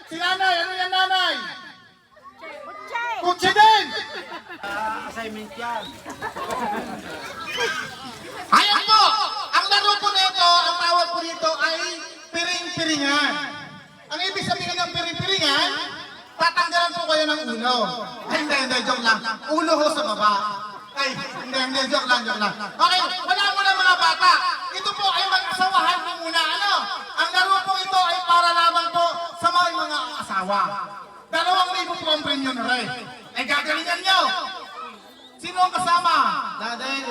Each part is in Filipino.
Si nanay, ano yan nanay? Kutse! Kutsi din! Assignment yan. Ayan po! Ang laro po nito, ang tawag po nito ay piring-piringan. Ang ibig sabihin ng piring-piringan, tatanggalan po kayo ng ulo. Ay, hindi, joke lang. Ulo ho sa baba. Ay, hindi, joke lang. Okay, wala muna mga bata. Ito po ay mag-asawahan po muna. Ano? Ang laro po ito ay para lamang po sa mga asawa. 2,000 po ang premyo na rin. Ay, gagalingan nyo. Sino ang kasama? Daday,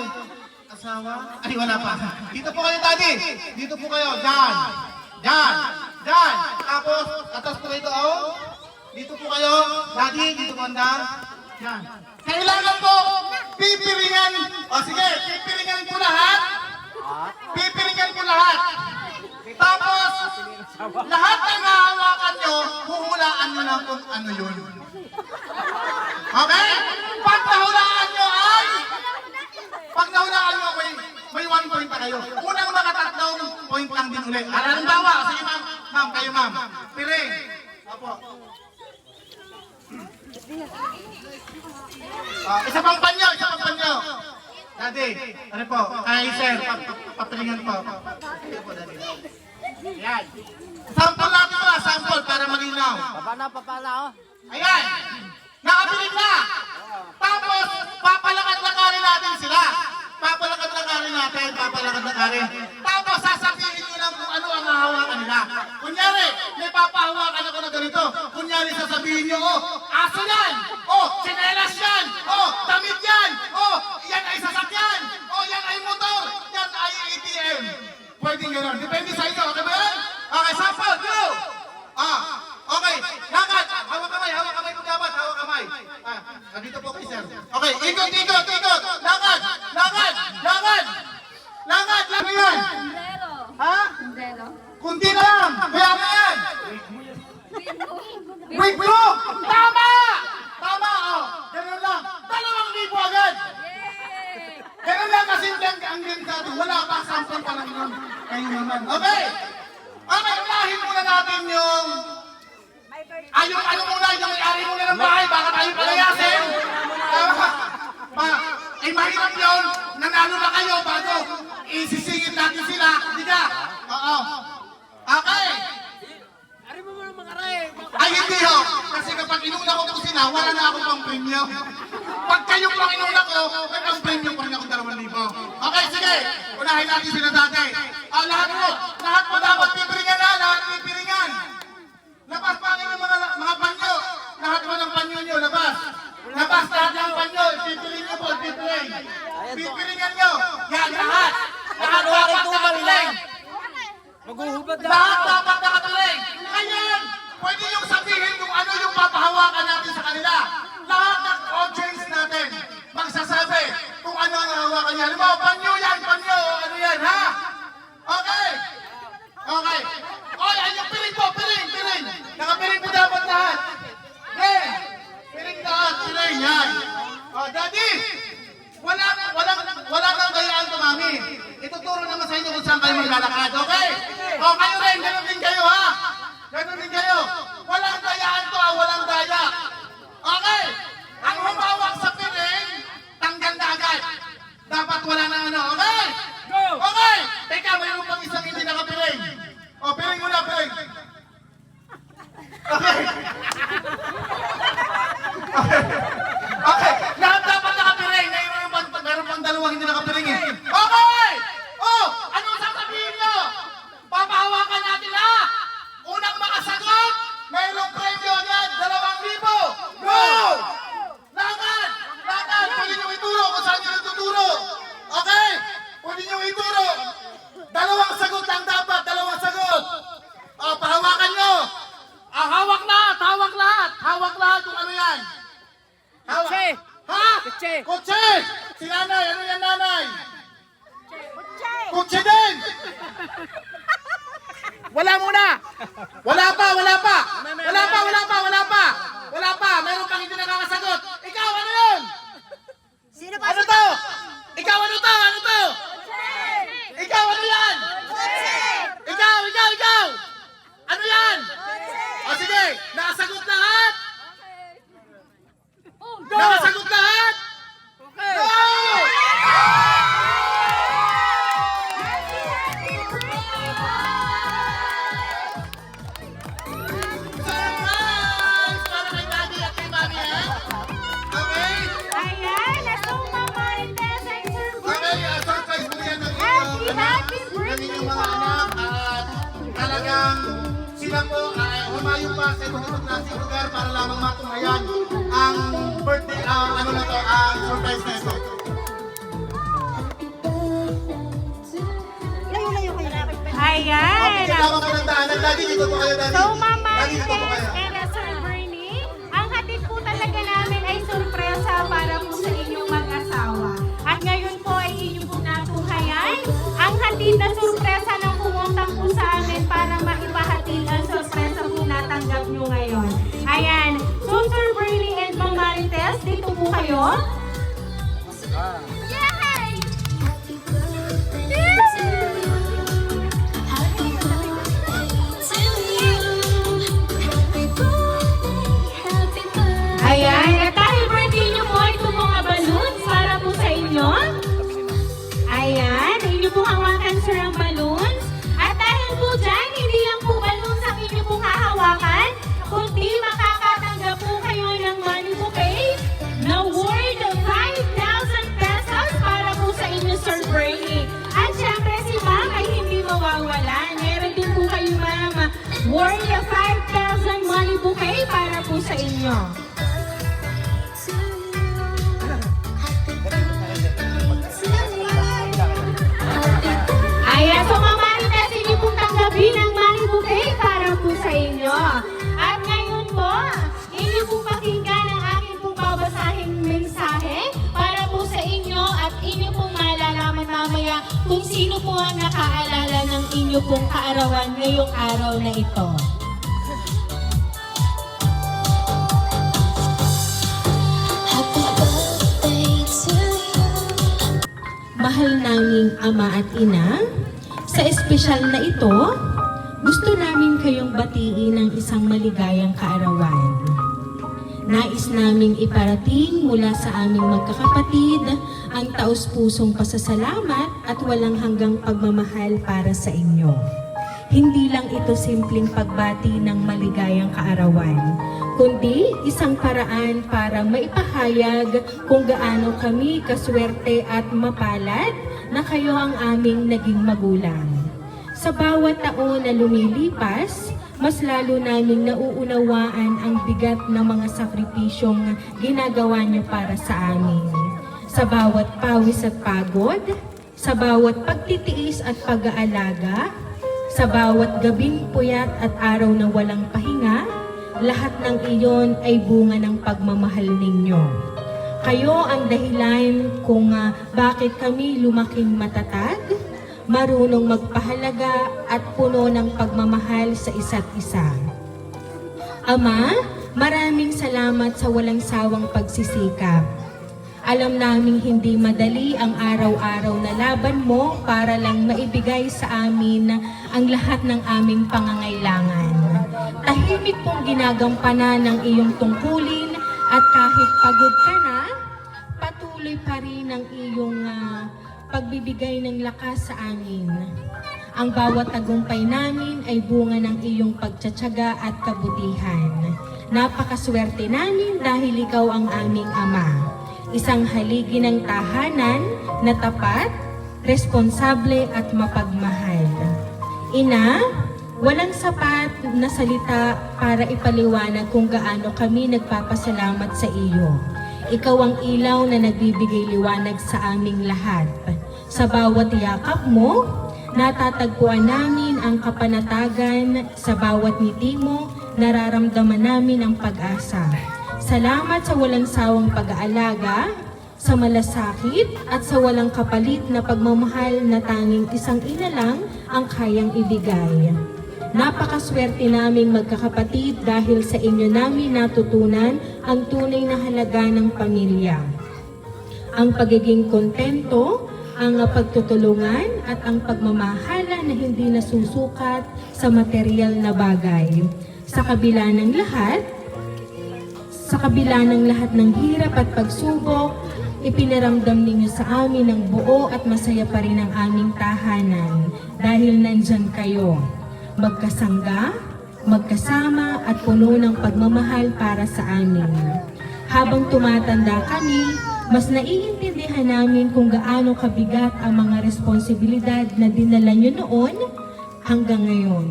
asawa? Ay, wala pa. Dito po kayo, daddy. Dito po kayo. Diyan. Tapos, atas po ito, oh. Dito po kayo. Daddy, dito po anda. Yan. Kailangan po, pipiringan. O sige, pipiringan po lahat. Pipiringan po lahat. Tapos, lahat ng hahawakan nyo, huhulaan nyo lang kung ano yun. Okay? Pag nahulaan nyo, may 1 point na kayo. Unang mga 3 point lang din ulit. Halimbawa, sige ma'am, kayo ma'am. Piring. Opo. Isa pang panyo. Daddy, ano po? Kay sir, papilingan po. Ayan. Sample natin po, sample para malinaw. Papa na, oh. Ayan! Nakapiling na! Tapos, papalakad-lakarin natin sila. Papalakad-lakarin. Tapos, sasabihin nyo lang kung ano ang hahawakan nila. Kunyari, may papahawakan ako na ganito. Kunyari, sasabihin nyo, oh, aso yan! Oh, tsinelas yan! Oh, damit yan! Oh, yan ay sasakyan! Oh, yan ay motor! Yan ay ATM! Pwedeng gano'n. Depende sa inyo. Okay ba yan? Okay, sample, go! Okay. Lakad. Hawak kamay kung dapat. Hawak kamay. Dito po kay sir. Okay, ikot. Lakad. Lang yan. Sombrero. Ha? Sombrero. Kunti na lang. Kaya na yan. Wait, look! Tama! Oh. Ganun lang. 2,000 agad. Yay! Ganun lang kasi ang ganda. Wala pa. Sample pa lang yun. Ngayon naman. Okay. Okay, unahin muna natin yung yung ano muna, yung may-ari muna ng bahay, baka tayo palayasin. Mahirap yun, nanalo na kayo bago isisingit natin sila. Hindi ka? Oo. Okay. Ari mo muna makaray. Ay, hindi ho. Kasi kapag inuna ko po sila, wala na akong pang premyo. Pag kayo pang inuna ko, may pang premyo pa rin ako 2,000. Okay, sige. Unahin natin sila dati. Lahat mo dapat pipiringan na, lahat pipiringan. Labas pa rin ang mga panyo. Lahat mo ng panyo nyo, labas. Labas lahat ng panyo. Pipiring nyo po, pipiring. Pipiringan nyo. Yan, lahat. Lahat dapat nakatuling. Maghuhubad na. Lahat dapat nakatuling. Ngayon, pwede yung sabihin kung ano yung papahawakan natin sa kanila. Lahat ng audience natin magsasabi kung ano ang hawakan niya. Halimbawa, panyo yan, panyo. Ano yan, ha? Okay. Okay. Ay, yung piring po, piring. Nakapiring po dapat lahat. Piring lahat, piring yan. Daddy, wala nang gayaan to, mami. Ituturo naman sa inyo kung saan kayo maglalakad, okay? Kayo rin, ganun din kayo, ha? Ganun din kayo. Walang gayaan to, walang daya. Okay? Ang humawak sa piring, tanggal na agad. Dapat wala na ano, okay? Go! Okay! Teka, mayroon pang isang hindi nakapiring. Piring muna, piring. Okay. Lahat dapat nakapiring. Meron pang 2 hindi nakapiring eh. Okay! Anong sasabihin nyo? Papahawakan natin ha! Unang makasagot, mayroong premyo agad, 2,000. Go! Lakad! Pwede nyo ituro kung saan nyo natuturo. Okay? Pwede nyo ituro. 2 sagot lang dapat, 2 sagot. Pahawakan nyo. Hawak lahat. Hawak lahat kung ano yan. Kutse. Ha? Kutse. Kutse. Si nanay, ano yan nanay? Kutse! Kutse din. Wala muna. Wala pa. Meron pang hindi nakakasagot. Ikaw, ano yun? Sino ba? Ano to? Ikaw, ano to? Kutse! Ikaw, ano yan? Kutse! Ikaw. Ano yan? Kutse! Sige. Nakasagot lahat? Okay. Nakasagot lahat? Okay. Go! Surprise! Para kay Daddy at kay Mami, ha? Okay? Ayan, nasumpa Marites ay Okay, surprise po yan ng Happy, inyong happy ng birthday inyong mga po! anak at talagang sila po ay humayo pa sa ibang klaseng lugar para lamang matunghayan ang birthday, ano na to, ang surprise na ito. Layo-layo kayo. Okay, Ayan. kailangan kayo ng daanan. Daddy, dito po kayo, Daddy. So, Mama Daddy, dito po kayo. and Sir Bernie, ang hatid po talaga namin ay sorpresa para po sa inyong mag-asawa. At ngayon po ay inyo po natunghayan ang hatid na sorpresa ng pumuntang po sa amin para maipahatid ang sorpresa po natanggap nyo ngayon. Ayan. So, Sir Bernie and Ma'am Marites, dito po kayo. Yay! Ayan, at dahil birthday nyo po, ito mga balloons para po sa inyo. Ayan, inyo pong hawakan sir ang balloons. At dahil po dyan, hindi lang po balloons ang inyo pong hahawakan, kundi makakatanggap po kayo ng money bouquet na worth of 5,000 pesos para po sa inyo, Sir Bernie. At syempre si Ma'am ay hindi mawawala. Meron din po kayo, Ma'am, worth of 5,000 money bouquet para po sa inyo. Ayan, so Ma'am Marites, inyo pong tanggapin ang money bouquet para po sa inyo. At ngayon po, inyo pong pakinggan ang aking pong babasahing mensahe para po sa inyo at inyo pong malalaman mamaya kung sino po ang nakaalala ng inyo pong kaarawan ngayong araw na ito. Mahal naming ama at ina, sa espesyal na ito, gusto namin kayong batiin ng isang maligayang kaarawan. Nais naming iparating mula sa aming magkakapatid ang taus-pusong pasasalamat at walang hanggang pagmamahal para sa inyo. Hindi lang ito simpleng pagbati ng maligayang kaarawan, kundi isang paraan para maipahayag kung gaano kami kaswerte at mapalad na kayo ang aming naging magulang. Sa bawat taon na lumilipas, mas lalo naming nauunawaan ang bigat ng mga sakripisyong ginagawa niyo para sa amin. Sa bawat pawis at pagod, sa bawat pagtitiis at pag-aalaga, sa bawat gabing puyat at araw na walang pahinga, lahat ng iyon ay bunga ng pagmamahal ninyo. Kayo ang dahilan kung bakit kami lumaking matatag, marunong magpahalaga at puno ng pagmamahal sa isa't isa. Ama, maraming salamat sa walang sawang pagsisikap. Alam naming hindi madali ang araw-araw na laban mo para lang maibigay sa amin ang lahat ng aming pangangailangan. Tahimik pong ginagampanan ng iyong tungkulin at kahit pagod ka na, patuloy pa rin ang iyong pagbibigay ng lakas sa amin. Ang bawat tagumpay namin ay bunga ng iyong pagtsatsaga at kabutihan. Napakaswerte namin dahil ikaw ang aming ama. Isang haligi ng tahanan na tapat, responsable at mapagmahal. Ina, walang sapat na salita para ipaliwanag kung gaano kami nagpapasalamat sa iyo. Ikaw ang ilaw na nagbibigay liwanag sa aming lahat. Sa bawat yakap mo, natatagpuan namin ang kapanatagan. Sa bawat ngiti mo, nararamdaman namin ang pag-asa. Salamat sa walang sawang pag-aalaga, sa malasakit at sa walang kapalit na pagmamahal na tanging isang ina lang ang kayang ibigay. Napakaswerte naming magkakapatid dahil sa inyo namin natutunan ang tunay na halaga ng pamilya. Ang pagiging kontento, ang pagtutulungan at ang pagmamahala na hindi nasusukat sa material na bagay. Sa kabila ng lahat ng hirap at pagsubok, ipinaramdam ninyo sa amin ang buo at masaya pa rin ang aming tahanan dahil nandyan kayo, magkasangga, magkasama at puno ng pagmamahal para sa amin. Habang tumatanda kami, mas naiintindihan namin kung gaano kabigat ang mga responsibilidad na dinala nyo noon hanggang ngayon.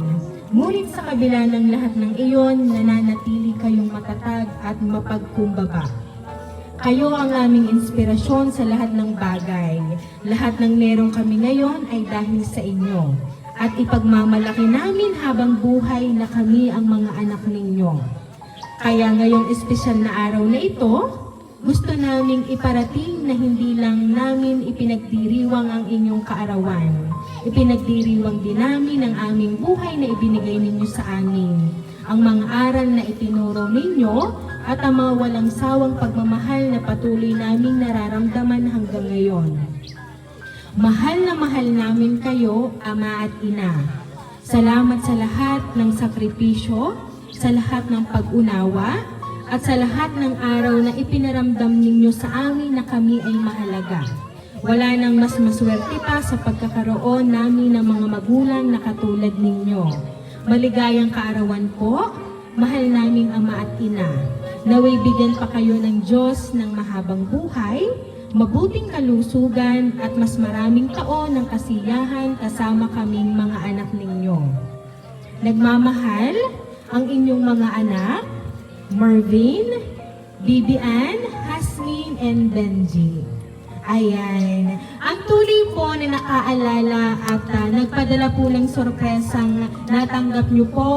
Ngunit sa kabila ng lahat ng iyon, nananatili kayong matatag at mapagkumbaba. Kayo ang aming inspirasyon sa lahat ng bagay. Lahat ng meron kami ngayon ay dahil sa inyo. At ipagmamalaki namin habang buhay na kami ang mga anak ninyo. Kaya ngayong espesyal na araw na ito, gusto naming iparating na hindi lang namin ipinagdiriwang ang inyong kaarawan. Ipinagdiriwang din namin ang aming buhay na ibinigay ninyo sa amin. Ang mga aral na itinuro ninyo at ang mga walang sawang pagmamahal na patuloy naming nararamdaman hanggang ngayon. Mahal na mahal namin kayo, Ama at Ina. Salamat sa lahat ng sakripisyo, sa lahat ng pag-unawa, at sa lahat ng araw na ipinaramdam ninyo sa amin na kami ay mahalaga. Wala nang mas maswerte pa sa pagkakaroon namin ng mga magulang na katulad ninyo. Maligayang kaarawan po, mahal naming Ama at Ina. Naway bigyan pa kayo ng Diyos ng mahabang buhay, mabuting kalusugan at mas maraming taon ng kasiyahan kasama kaming mga anak ninyo. Nagmamahal ang inyong mga anak, Marvin, Bibian, Haslin, and Benji. Ayan. Ang tuloy po na nakaalala at nagpadala po ng sorpresang natanggap nyo po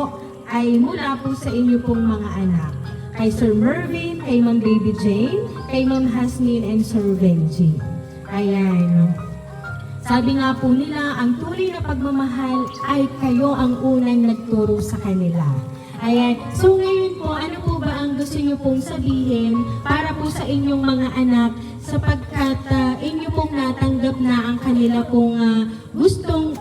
ay mula po sa inyo pong mga anak. Kay Sir Mervin, kay Ma'am Baby Jane, kay Ma'am Haslin, and Sir Benji. Ayan. Sabi nga po nila, ang tunay na pagmamahal ay kayo ang unang nagturo sa kanila. Ayan. So ngayon po, ano po ba ang gusto nyo pong sabihin para po sa inyong mga anak sapagkat inyo pong natanggap na ang kanila pong gustong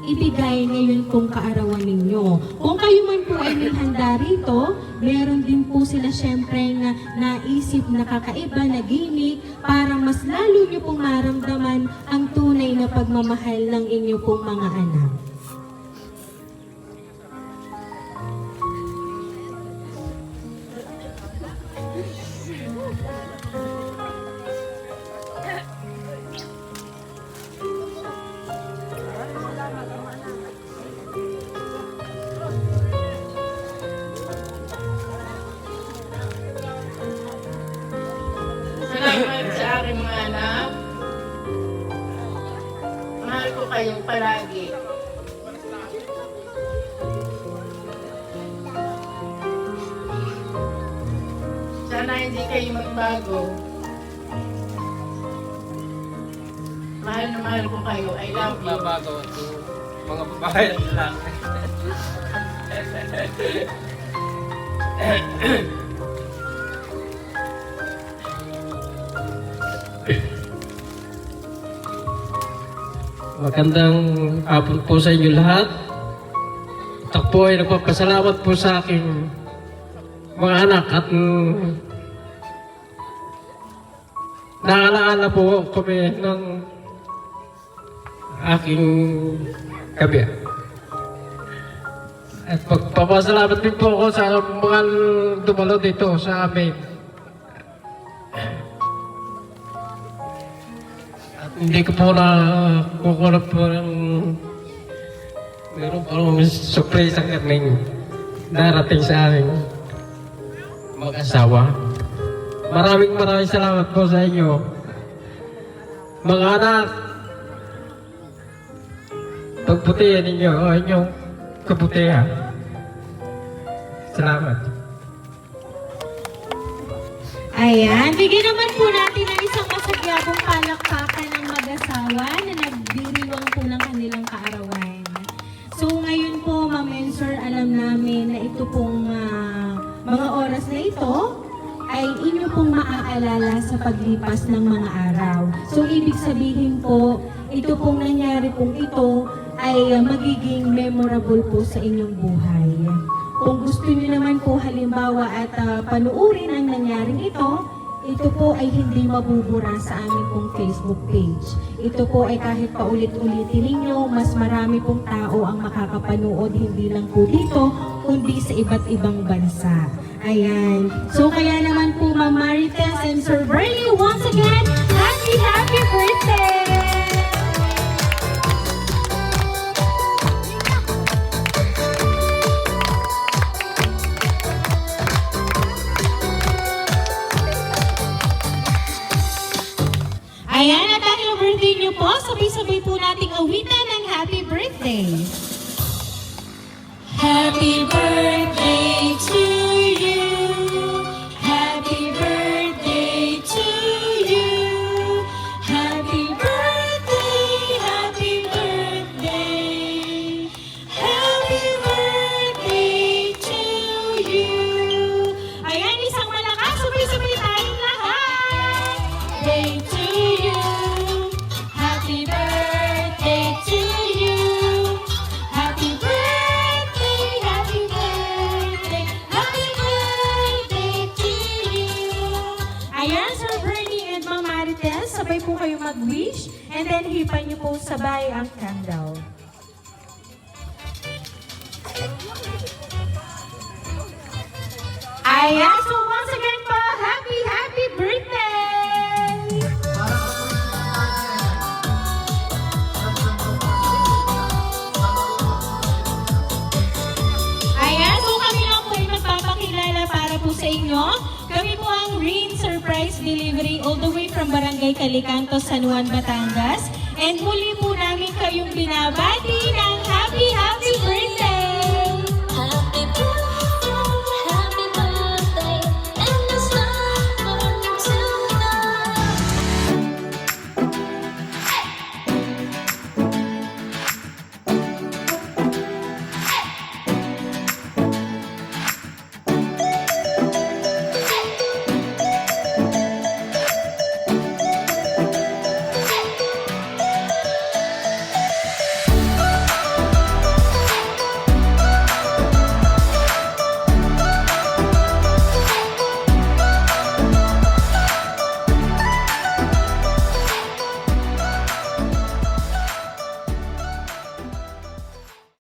ibigay ngayon pong kaarawan ninyo. Kung kayo man po ay may handa rito, meron din po sila syempre nga naisip na kakaiba na gimmick para mas lalo nyo pong maramdaman ang tunay na pagmamahal ng inyo pong mga anak. Salamat sa aking mga anak. Mahal ko kayong palagi. Sana hindi kayo magbago. Mahal na mahal ko kayo. I love you. Babago ito. Mga babae lang. Magandang hapon po sa inyo lahat. Ako po ay nagpapasalamat po sa aking mga anak at naalaala po kami ng aking gabi. At pagpapasalamat din po ako sa mga dumalo dito sa amin. At hindi ko po na kukulap po ng meron po ng surprise ang kaming darating sa aming mag-asawa. Maraming salamat po sa inyo. Mga anak, pagbutihan ninyo o inyong kabutihan. Salamat. Ayan, bigyan naman po natin ng isang masagyabong palakpakan ng mag-asawa na nagdiriwang po ng kanilang kaarawan. So ngayon po, Ma'am and Sir, alam namin na ito pong mga oras na ito ay inyo pong maaalala sa paglipas ng mga araw. So ibig sabihin po, ito pong nangyari pong ito ay magiging memorable po sa inyong buhay. Kung gusto niyo naman po halimbawa at panuurin ang nangyaring ito po ay hindi mabubura sa aming pong Facebook page. Ito po ay kahit paulit-ulitin ninyo, mas marami pong tao ang makakapanood, hindi lang po dito, kundi sa iba't ibang bansa. Ayan. So kaya naman po Ma'am Marites and Sir Bernie, once again, happy birthday! Ayan, at dahil birthday niyo po, sabay-sabay po nating awitan ng happy birthday. Happy birthday to you. Happy birthday to you. Happy birthday, happy birthday. Happy birthday to you. Ayan, isang malakas, sabay-sabay tayong lahat. Day to you. Happy birthday to you. Happy birthday, happy birthday, happy birthday to you. Ayan, Sir Bernie and Ma'am Marites, sabay po kayo mag-wish and then hipan niyo po sabay ang candle. Ayan, so once again po, happy birthday! Ayan, so kami lang po ay magpapakilala para po sa inyo. Kami po ang Rain Surprise Delivery all the way from Barangay Calicanto, San Juan, Batangas. And muli po namin kayong binabati ng happy birthday!